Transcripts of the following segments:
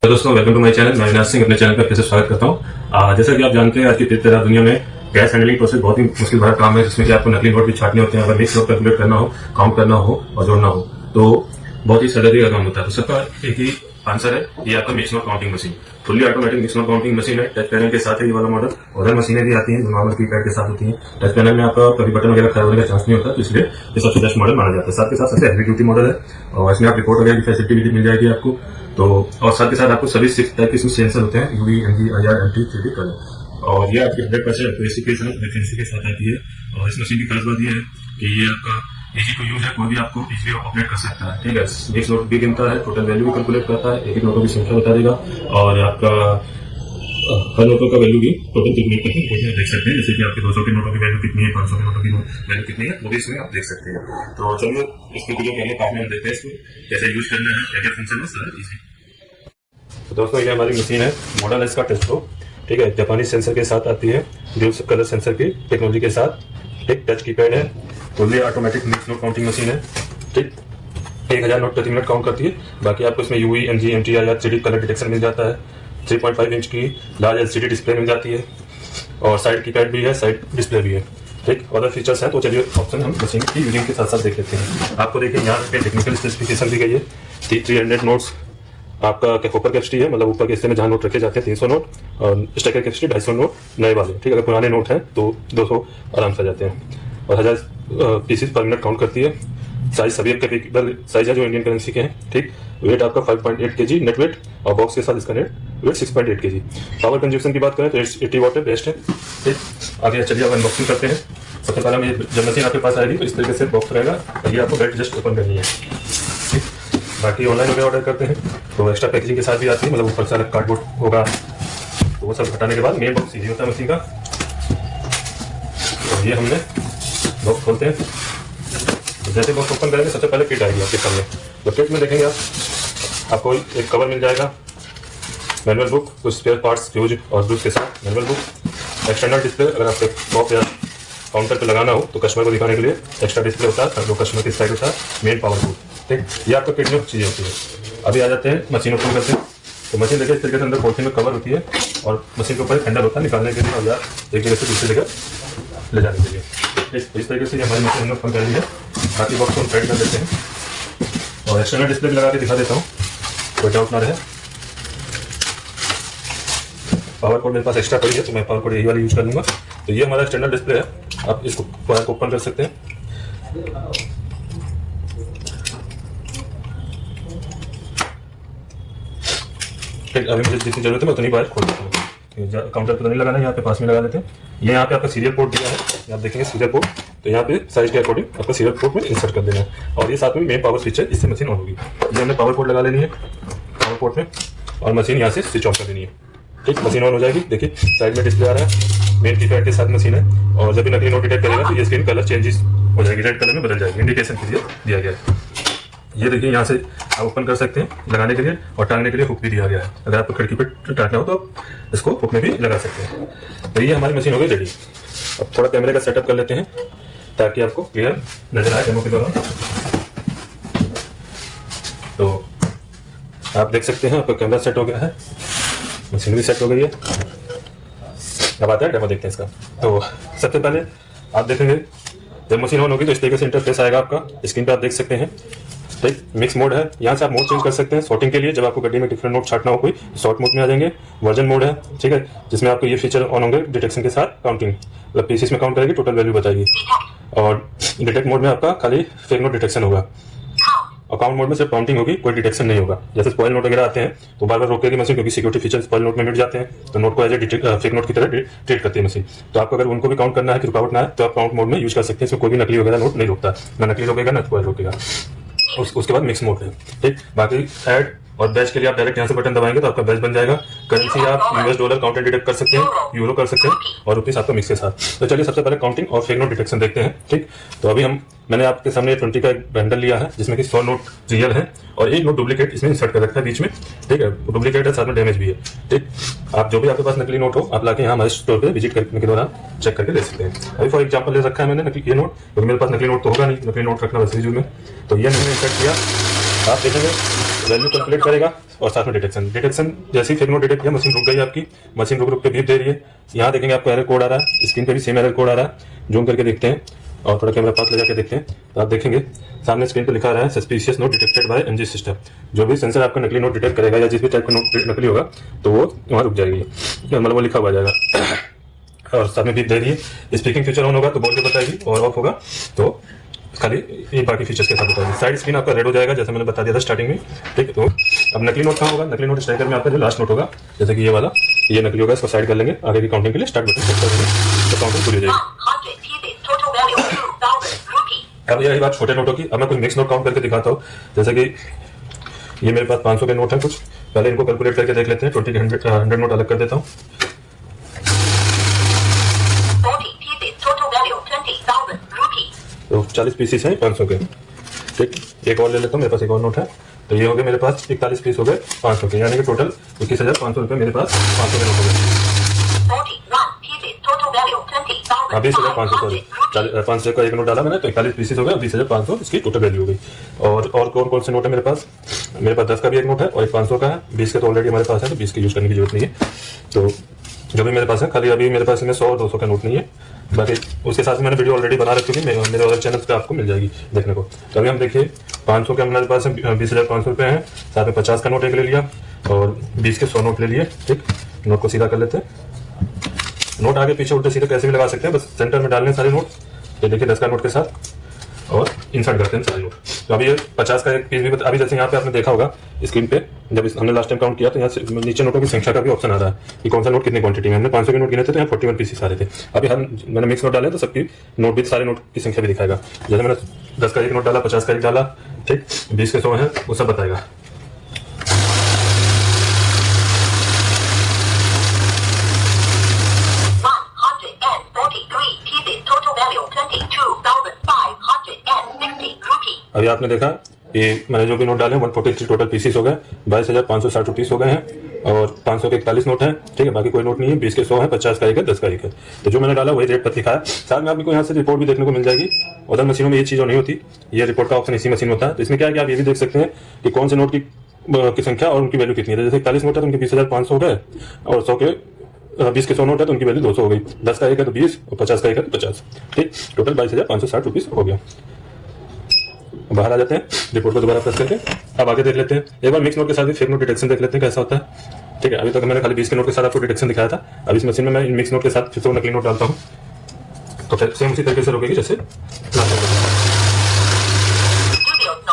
दोस्तों, welcome to my channel. मैं अविनाश सिंह अपने चैनल पर फिर से स्वागत करता हूँ। जैसा कि आप जानते हैं, आज की तेज तरार दुनिया में गैस हैंडलिंग प्रोसेस बहुत ही मुश्किल भरा काम है, जिसमें कि आपको नकली नोट भी छाटने होते हैं। अगर मिक्स नोट कैलकुलेट करना हो, काउंट करना हो और जोड़ना हो तो बहुत ही सरदर्दी का काम होता है। तो सबका एक ही आंसर है, ये आपका mix note counting machine. Fully automatic mix note counting machine है। टच पैनल के साथ है ये वाला मॉडल। अदर मशीनें भी आती हैं जो नॉर्मल कीपैड के साथ होती हैं। टच पैनल में आपका कभी बटन वगैरह खराब होने का चांस नहीं होता, तो इसलिए ये सबसे बेस्ट मॉडल माना जाता है। साथ के साथ सबसे हेवी ड्यूटी मॉडल है और इसमें आप रिपोर्ट वगैरह की फैसिलिटी भी मिल जाएगी आपको। तो और साथ के साथ आपको सभी 6 टाइप के इसमें सेंसर होते हैं, UV, NG, IR, LT, 3D colour. और ये आपकी 100% एक्यूरेसी के साथ आती है। और इस मशीन की खास बात ये है कि ये आपका इजी टू यूज है, कोई भी आपको इजीली ऑपरेट कर सकता है। ठीक है, मिक्स नोट भी गिनता है, टोटल वैल्यू भी कैलकुलेट करता है, एक एक नोटों की संख्या बता देगा और आपका हर नोटों का वैल्यू भी टोटल कैलकुलेट करके उसमें देख सकते हैं। जैसे कि आपके 200 के नोटों की वैल्यू कितनी है, 500 के नोटों की वैल्यू कितनी है, वो भी इसमें आप देख सकते हैं। तो चलिए इसके वीडियो पहले पार्ट में देखते हैं इसको कैसे यूज करना है, क्या क्या फंक्शन है, सारा इजी। तो दोस्तों, ये हमारी मशीन है, मॉडल है इसका टेस्टो। ठीक है, जापानी सेंसर के साथ आती है, ड्यूल कलर सेंसर की टेक्नोलॉजी के साथ। एक टच कीपैड है, fully automatic mix note counting machine है। ठीक, 1000 नोट प्रति मिनट काउंट करती है। बाकी आपको इसमें यूवी, एनजी, एमटीआर या 3D कलर डिटेक्शन मिल जाता है। 3.5 इंच की लार्ज LCD डिस्प्ले मिल जाती है और साइड कीपैड भी है, साइड डिस्प्ले भी है। ठीक, अदर फीचर्स हैं तो चलिए ऑप्शन हम मशीन की यूजिंग के साथ साथ देख लेते हैं। आपको देखिए यहाँ पे टेक्निकल स्पेसिफिकेशन दी गई है। 300 नोट्स आपका कॉपर कैपेसिटी है, मतलब ऊपर के हिस्से में जहाँ नोट रखे जाते हैं 300 नोट, और स्टेकर कैपेसिटी 250 नोट नए वाले। ठीक, अगर पुराने नोट हैं तो 200 आराम से आ जाते हैं। और 1000 पीसीस पर मिनट काउंट करती है। साइज सभी कैपेबल साइज है जो इंडियन करेंसी के हैं। ठीक, वेट आपका 5.8 kg नेट वेट और बॉक्स के साथ इसका net weight 6.8 kg। Power consumption की बात करें तो 80 वाट है, बेस्ट है। ठीक, आगे चलिए अब अनबॉक्सिंग करते हैं। सबसे पहले मैं जब मशीन आपके पास आएगी तो इस तरीके से बॉक्स रहेगा और ये आपको बेल्ट जस्ट ओपन करनी है। ठीक, बाकी ऑनलाइन वगैरह ऑर्डर करते हैं तो एक्स्ट्रा पैकेजिंग के साथ भी आती है, मतलब ऊपर से अलग कार्डबोर्ड होगा, तो वो सब हटाने के बाद मेन बॉक्स सीधी होता है मशीन का। और ये हमने बॉक्स खोलते हैं, तो जैसे बॉक्स ओपन करेंगे सबसे पहले किट आएगी आपके सामने। तो किट में देखेंगे आपको एक कवर मिल जाएगा, मैनुअल बुक, कुछ स्पेयर पार्ट्स, फ्यूज और ब्रूस के साथ मैनुअल बुक, एक्सटर्नल डिस्प्ले, अगर आपके टॉप या काउंटर पे लगाना हो तो कस्टमर को दिखाने के लिए एक्स्ट्रा डिस्प्ले होता है, जो कस्टमर की साइड होता है, मेन पावर बोर्ड। ठीक, ये आपका किट में चीज़ें होती है। अभी आ जाते हैं मशीन ओपन करते हैं। तो मशीन देखिए इस तरीके से अंदर पॉलिथीन में कवर होती है और मशीन के ऊपर एक हैंडल होता है निकालने के लिए और या एक जगह से दूसरी जगह ले जाने के लिए। इस तरीके से हमारी मशीन हमने ओपन कर ली है। बाकी बॉक्स को हम साइड कर देते हैं और एक्सटर्नल डिस्प्ले लगा के दिखा देता हूँ, कोई डाउट ना रहे। पावर कोड मेरे पास एक्स्ट्रा पड़ी है तो मैं पावर कोड यही वाली यूज कर लूँगा। तो ये हमारा एक्सटर्नल डिस्प्ले है, आप इसको पावर को ओपन कर सकते हैं। ठीक, अभी मुझे जितनी जरूरत है मैं उतनी बार खोल देता हूँ। काउंटर पर तो नहीं लगाना, यहाँ पे पास में लगा लेते हैं। ये यहाँ पे आपका सीरियल पोर्ट दिया है, आप देखेंगे सीरियल पोर्ट, तो यहाँ पे साइज के अकॉर्डिंग आपका सीरियल पोर्ट में इंसर्ट कर देना है। और ये साथ में मेन पावर स्विच है, इससे मशीन ऑन होगी। ये हमने पावर पोर्ट लगा लेनी है पावर पोर्ट में और मशीन यहाँ से स्विच ऑफ कर देनी है। ठीक, मशीन ऑन हो जाएगी। देखिए साइड में डिस्प्ले आ रहा है, मेन कीपैड के साथ मशीन है और जब भी नकली नोट डिटेक्ट करेगा तो ये स्क्रीन कलर चेंजेस हो जाएगी, रेड कलर में बदल जाएगी, इंडिकेशन के लिए दिया गया है। ये देखिए यहाँ से आप ओपन कर सकते हैं लगाने के लिए, और टांगने के लिए हुक भी दिया गया है। अगर आपको खिड़की पे टांगना हो तो आप इसको हुक में भी लगा सकते हैं। तो ये हमारी मशीन हो गई रेडी। अब थोड़ा कैमरे का सेटअप कर लेते हैं ताकि आपको क्लियर नजर आए डेमो के दौरान। तो आप देख सकते हैं आपका कैमरा सेट हो गया है, मशीन भी सेट हो गई है। अब आता है डेमो, देखते हैं इसका। तो सबसे पहले आप देखेंगे जब मशीन ऑन होगी तो इस तरीके से इंटरफेस आएगा आपका, स्क्रीन पे आप देख सकते हैं। ठीक, मिक्स मोड है, यहाँ से आप मोड चेंज कर सकते हैं सॉर्टिंग के लिए। जब आपको गड्डी में डिफरेंट नोट छाटना हो कोई, शॉर्ट मोड में आ जाएंगे। वर्जन मोड है, ठीक है, जिसमें आपको ये फीचर ऑन होंगे डिटेक्शन के साथ काउंटिंग, मतलब पीसीस में काउंट करेगी, टोटल वैल्यू बताएगी। और डिटेक्ट मोड में आपका खाली फेक नोट डिटेक्शन होगा। अकाउंट मोड में सिर्फ काउंटिंग होगी, कोई डिटेक्शन नहीं होगा। जैसे स्पॉइल नोट वगैरह आते हैं तो बार बार रोकेगी मशीन, क्योंकि सिक्योरिटी फीचर स्पॉइल नोट में मिट जाते हैं, तो नोट को एज ए फेक नोट की तरह ट्रीट करती है मशीन। तो आपको अगर उनको भी काउंट करना है कि रुकावट ना है तो आप काउंट मोड में यूज कर सकते हैं। इसमें कोई भी नकली वगैरह नोट नहीं रोकता, ना नकली रोकेगा ना स्पॉइल रोकेगा। उसके बाद मिक्स मोड है। ठीक, बाकी ऐड और बैच के लिए आप डायरेक्ट यहाँ से बटन दबाएंगे तो आपका बैच बन जाएगा। करेंसी आप यूएस डॉलर काउंटर डिटेक्ट कर सकते हैं, यूरो कर सकते हैं और रुपीस आपका मिक्स के साथ। तो चलिए सबसे पहले काउंटिंग और फेक नोट डिटेक्शन देखते हैं। ठीक, तो अभी मैंने आपके सामने 20 का एक बंडल लिया है जिसमें कि 100 नोट रियल है और एक नोट डुप्लीकेट इसमें इंसर्ट कर रखा है बीच में। ठीक है, डुप्लीकेट है, साथ में डैमेज भी है। ठीक, आप जो भी आपके पास नकली नोट हो आप लाके यहाँ हमारे स्टोर पे विजिट करने के दौरान चेक करके ले सकते हैं। अभी फॉर एग्जाम्पल ले रखा है मैंने नकली ये नोट, क्योंकि मेरे पास नकली नोट तो होगा नहीं, नकली नोट रखना वैसे यूज में। तो ये मैंने इंसर्ट किया आप देखेंगे वैल्यू कैलकुलेट करेगा और साथ में डिटेक्शन जैसे ही फेक नोट डिटेक्ट किया मशीन रुक गई आपकी, मशीन रुक के बीप दे रही है। यहाँ देखेंगे आपको एरर कोड आ रहा है, स्क्रीन पे भी सेम एरर कोड आ रहा है। जूम करके देखते हैं और थोड़ा कैमरा पास ले जाकर देखते हैं तो आप देखेंगे सामने स्क्रीन पे लिखा रहा है suspicious note detected by MG system. जो भी सेंसर आपका नकली नोट डिटेक्ट करेगा या जिस भी टाइप का नोट नकली होगा तो वो वहाँ रुक जाएगी, मतलब वो लिखा हुआ जाएगा। और साथ में बीप दे रही है। स्पीकिंग फीचर ऑन होगा तो बोल के बताएगी और ऑफ होगा तो खाली ये बाकी फीचर्स के साथ बताएगी। साइड स्क्रीन आपका रेड हो जाएगा जैसे मैंने बता दिया था स्टार्टिंग में, ठीक है। तो अब नकली नोट कहाँ होगा, नकली नोट स्ट्राइकर में आपका जो लास्ट नोट होगा जैसे कि ये वाला, ये नकली होगा, इसको साइड कर लेंगे। आगे की काउंटिंग के लिए स्टार्ट बटन प्रेस कर देंगे तो काउंटिंग पूरी हो जाएगी। अब यही बात छोटे नोटों की। अब मैं कुछ मिक्स नोट काउंट करके दिखाता हूँ। जैसे कि ये मेरे पास 500 के नोट है कुछ, पहले इनको कैलकुलेट करके देख लेते हैं। 20 के 100 नोट अलग कर देता हूँ। तो 40 पीसीस हैं 500 के, ठीक। एक और ले लेता हूँ, मेरे पास एक और नोट है तो ये हो गए मेरे पास 41 पीस हो गए 500 के, यानी कि टोटल 21,500 रुपये मेरे पास 500 के नोट हो गए। 20,500 सॉरी 500 का एक नोट डाला मैंने तो 41 पीसेस हो गए, 20,500 इसकी टोटल वैल्यू हो गई। और कौन कौन से नोट है मेरे पास, मेरे पास 10 का भी एक नोट है और एक 500 का है। 20 के तो ऑलरेडी हमारे पास है तो 20 के यूज करने की जरूरत नहीं है। तो जो भी मेरे पास है खाली अभी मेरे पास इसमें 100 और 200 का नोट नहीं है, बाकी उसके साथ मैंने वीडियो ऑलरेडी बना रखी थी, मेरे अदर चैनल पे आपको मिल जाएगी देखने को। तो अभी हम देखिए 500 के हमारे पास 20,500 रुपये हैं, साथ में 50 का नोट एक ले लिया और 20 के 100 नोट ले लिए, ठीक। नोट को सीधा कर लेते हैं। नोट आगे पीछे उल्टे सीधे कैसे भी लगा सकते हैं, बस सेंटर में डालने सारे नोट। ये देखिए 10 का नोट के साथ और इंसर्ट करते हैं सारे नोट। तो अभी ये 50 का एक पीस भी अभी जैसे यहाँ पे आपने देखा होगा स्क्रीन पे, जब हमने लास्ट टाइम काउंट किया तो यहाँ से नीचे नोटों की संख्या का भी ऑप्शन आ रहा है कि कौन सा नोट कितनी क्वांटिटी में। हमने 500 के नोट गिने थे तो यहाँ 41 पीसेस आ रहे थे। अभी मैंने मिक्स नोट डाले तो सबकी नोट भी सारे नोट की संख्या भी दिखाएगा। जैसे मैंने 10 का एक नोट डाला, 50 का एक डाला, ठीक, 20 के 100 है वो सब बताएगा। अभी आपने देखा ये मैंने जो भी नोट डाले 143 टोटल पीसेस हो गए, 22,560 रुपीस हो गए हैं और 500 के 41 नोट है, ठीक है। बाकी कोई नोट नहीं है। 20 के 100 है, 50 का एक है, 10 का एक है। तो जो मैंने डाला वही रेट पर दिखाया। साथ में आपको यहाँ से रिपोर्ट भी देखने को मिल जाएगी। उधर मशीनों में ये चीज़ नहीं होती, ये रिपोर्ट का ऑप्शन इसी मशीन में होता है। तो इसमें क्या है कि आप ये भी देख सकते हैं कि कौन से नोट की संख्या और उनकी वैल्यू कितनी है। जैसे 41 नोट है तो उनके 20,500 हो गए और 20 के 100 नोट है तो उनकी वैल्यू 200 हो गई। 10 का एक है तो 20 और 50 का एक है तो 50, ठीक। टोटल 22,560 रुपीस हो गया। बाहर आ जाते हैं, रिपोर्ट को दोबारा प्रेस करके अब आगे देख लेते हैं। एक बार मिक्स नोट के साथ भी फेक नोट डिटेक्शन देख लेते हैं कैसा होता है, ठीक है। अभी तक मैंने खाली 20 के नोट के साथ आपको डिटेक्शन दिखाया था। अब इस मशीन में मैं मिक्स नोट के साथ फिर से नकली नोट डालता हूँ तो फिर सेम उसी तरीके से रुकेगी जैसे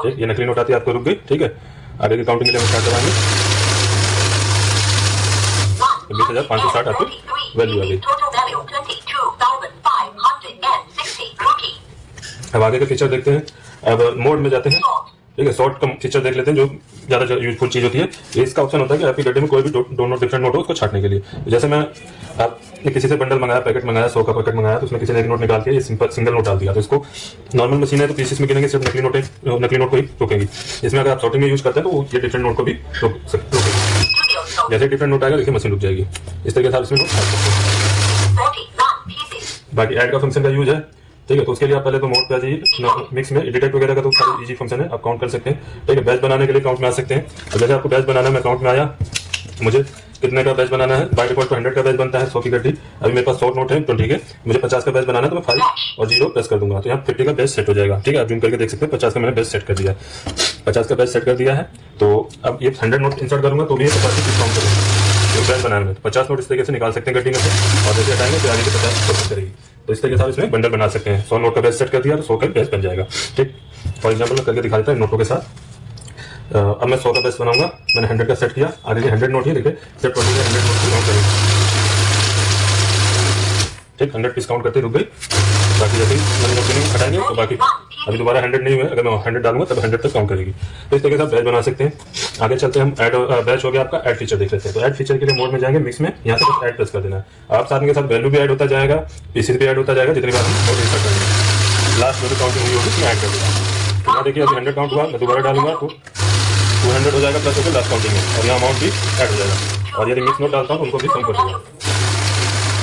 ठीक। ये नकली नोट आती है आपको रुक गई, ठीक है। आगे की काउंटिंग के लिए हम स्टार्ट करवाएंगे। 20,560 आपकी वैल्यू आ गई। अब आगे के फीचर देखते हैं। अब मोड में जाते हैं, ठीक है। शॉर्ट का फीचर देख लेते हैं जो ज्यादा यूजफुल चीज होती है। इसका ऑप्शन होता है कि आपके गड्ढे में कोई भी दोनों डिफरेंट नोट हो उसको छाटने के लिए। जैसे मैं आपने किसी से बंडल मंगाया, पैकेट मंगाया, 100 का पैकेट मंगाया तो उसमें किसी ने एक नोट निकाल के ये सिंगल नोट डाल दिया तो इसको नॉर्मल मशीन है तो पीसेस में गिनेंगे, सिर्फ नकली नोट को ही रोकेंगी। इसमें अगर आप सॉर्टिंग में यूज करते हैं तो ये डिफरेंट नोट को भी रोकेगी। जैसे डिफरेंट नोट आएगा देखिए मशीन रुक जाएगी। इस तरीके से आप इसमें नोट छाट सकते हैं। बाकी ऐड का फंक्शन का यूज है, ठीक है। तो उसके लिए आप पहले तो मोड पे आ जाइए। मिक्स में डिटेक्ट वगैरह का तो सारा इजी फंक्शन है, आप काउंट कर सकते हैं, ठीक है। बैच बनाने के लिए काउंट में आ सकते हैं। अब जैसे आपको बैच बनाना है, मैं काउंट में आया, मुझे कितने का बैच बनाना है। बाय डिफॉल्ट तो 100 का बैच बनता है 100 की गड्डी। अभी मेरे पास 100 नोट है 20 के, मुझे 50 का बैच बनाना है तो मैं 5 और 0 प्रेस कर दूंगा तो यहाँ 50 का बैच सेट हो जाएगा, ठीक है। आप जूम करके देख सकते हैं 50 का मैंने बैच सेट कर दिया है। 50 का बैच सेट कर दिया है तो अब ये 100 नोट इंसर्ट करूंगा तो भी 50 की डिस्काउंट करूंगा बैच बनाने में। 50 नोट इस तरीके से निकाल सकते हैं गड्डी में से और जैसे हटाएंगे तो आगे के 50 कोशिश करेगी। तो इस तरीके से आप इसमें बंडल बना सकते हैं। 100 नोट का बैच सेट कर दिया तो 100 का बैच बन जाएगा, ठीक। फॉर एग्जाम्पल मैं करके दिखा देता हूँ नोटों के साथ। अब मैं 100 का बैच बनाऊंगा, मैंने 100 का सेट किया। आगे के 100 नोट ही देखिए सिर्फ 20 का 100 नोट की काउंट करेंगे, ठीक। 100 पीस काउंट करते रुक गई। बाकी जैसे मैंने नोट नहीं हटाएंगे तो बाकी अभी दोबारा 100 नहीं हुए, अगर मैं 100 डालूंगा तब 100 तक काउंट करेगी। तो इस तरीके से आप बैच बना सकते हैं। आगे चलते हैं, हम ऐड बैच हो गया आपका, ऐड फीचर देख लेते हैं। तो ऐड फीचर के लिए मोड में जाएंगे, मिक्स में, यहाँ से बस ऐड प्रेस कर देना है। आप साथ में के साथ वैल्यू भी ऐड होता जाएगा, पीसेस भी ऐड होता जाएगा, जितनी बार हम नोट इंसर्ट करेंगे। लास्ट में जो काउंटिंग हुई होगी उसमें ऐड कर देगा। यहाँ देखिए अभी 100 काउंट हुआ, मैं दोबारा डालूंगा तो 200 हो जाएगा प्लस होकर लास्ट काउंटिंग में और यहाँ अमाउंट भी ऐड हो जाएगा। और यदि मिक्स नोट डालता हूँ तो उनको भी कम कर दूंगा।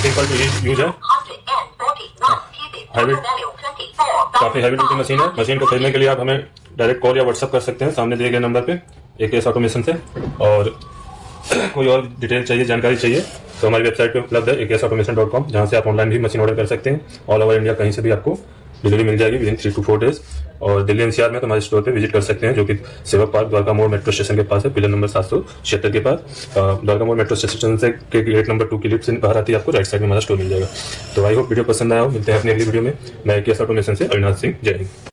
सिंपल टू यूज है। काफी हैवी ड्यूटी मशीन है। मशीन को खरीदने के लिए आप हमें डायरेक्ट कॉल या व्हाट्सअप कर सकते हैं सामने दिए गए नंबर पे AKS ऑटोमेशन से। और कोई और डिटेल चाहिए, जानकारी चाहिए, तो हमारी वेबसाइट पे उपलब्ध है aksautomation.com, जहाँ से आप ऑनलाइन भी मशीन ऑर्डर कर सकते हैं। ऑल ओवर इंडिया कहीं से भी आपको डिलीवरी मिल जाएगी विदिन 3 to 4 डेज। और दिल्ली NCR में तो हमारे स्टोर पे विजिट कर सकते हैं, जो कि सेवक पार्क द्वारका मोड़ मेट्रो स्टेशन के पास है, पिलर नंबर 776 के पास। द्वारका मोड़ मेट्रो स्टेशन से के गेट नंबर 2 की लिफ्ट से बाहर आती है, आपको राइट साइड में हमारा स्टोर मिल जाएगा। तो आई होप वीडियो पसंद आया हो। मिलते हैं अपनी अगली वीडियो में। मैं AKS ऑटोमेशन से अविनाश सिंह। जय हिंद।